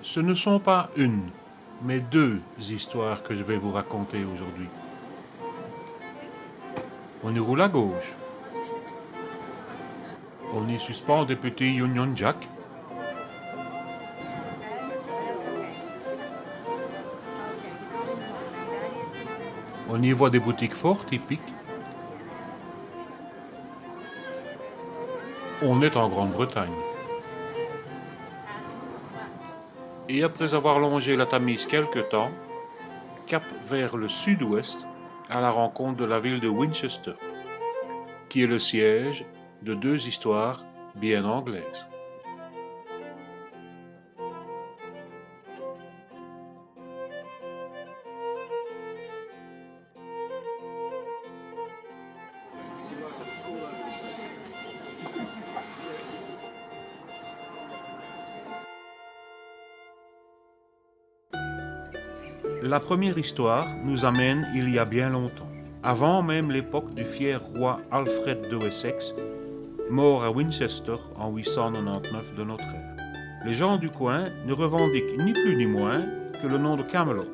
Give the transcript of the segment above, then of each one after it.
Ce ne sont pas une, mais deux histoires que je vais vous raconter aujourd'hui. On y roule à gauche. On y suspend des petits Union Jack. On y voit des boutiques fort typiques. On est en Grande-Bretagne. Et après avoir longé la Tamise quelque temps, cap vers le sud-ouest à la rencontre de la ville de Winchester, qui est le siège de deux histoires bien anglaises. La première histoire nous amène il y a bien longtemps, avant même l'époque du fier roi Alfred de Wessex, mort à Winchester en 899 de notre ère. Les gens du coin ne revendiquent ni plus ni moins que le nom de Camelot,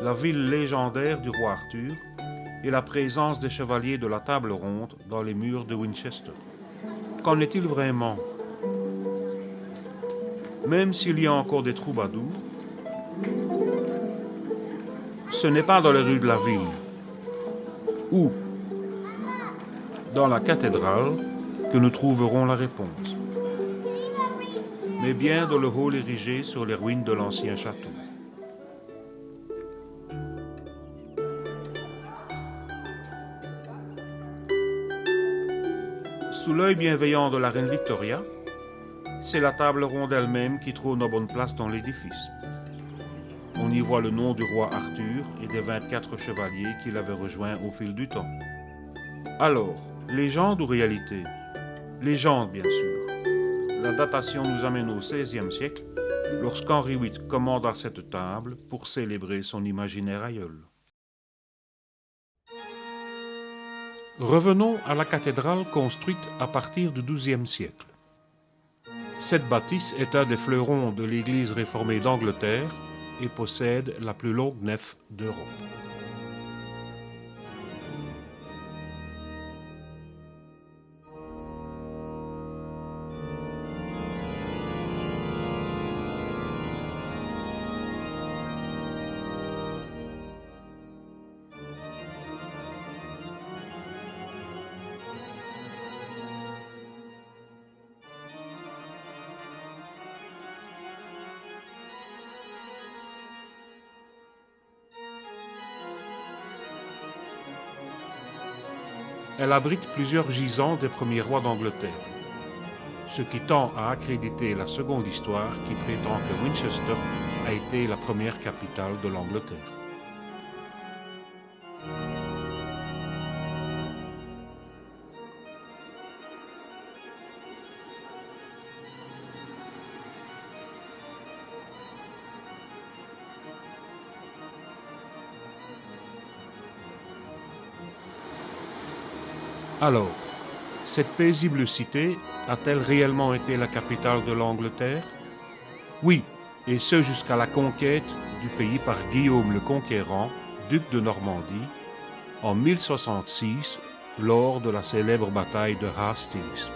la ville légendaire du roi Arthur, et la présence des chevaliers de la table ronde dans les murs de Winchester. Qu'en est-il vraiment? Même s'il y a encore des troubadours, ce n'est pas dans les rues de la ville ou dans la cathédrale que nous trouverons la réponse, mais bien dans le hall érigé sur les ruines de l'ancien château. Sous l'œil bienveillant de la reine Victoria, c'est la table ronde elle-même qui trône en bonne place dans l'édifice. On y voit le nom du roi Arthur et des 24 chevaliers qui l'avaient rejoint au fil du temps. Alors, légende ou réalité? Légende, bien sûr. La datation nous amène au XVIe siècle, lorsqu'Henri VIII commanda cette table pour célébrer son imaginaire aïeul. Revenons à la cathédrale construite à partir du XIIe siècle. Cette bâtisse est un des fleurons de l'Église réformée d'Angleterre et possède la plus longue nef d'Europe. Elle abrite plusieurs gisants des premiers rois d'Angleterre, ce qui tend à accréditer la seconde histoire qui prétend que Winchester a été la première capitale de l'Angleterre. Alors, cette paisible cité a-t-elle réellement été la capitale de l'Angleterre? Oui, et ce jusqu'à la conquête du pays par Guillaume le Conquérant, duc de Normandie, en 1066, lors de la célèbre bataille de Hastings.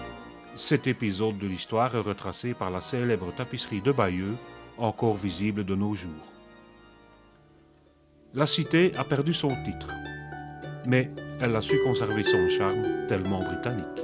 Cet épisode de l'histoire est retracé par la célèbre tapisserie de Bayeux, encore visible de nos jours. La cité a perdu son titre, mais elle a su conserver son charme tellement britannique.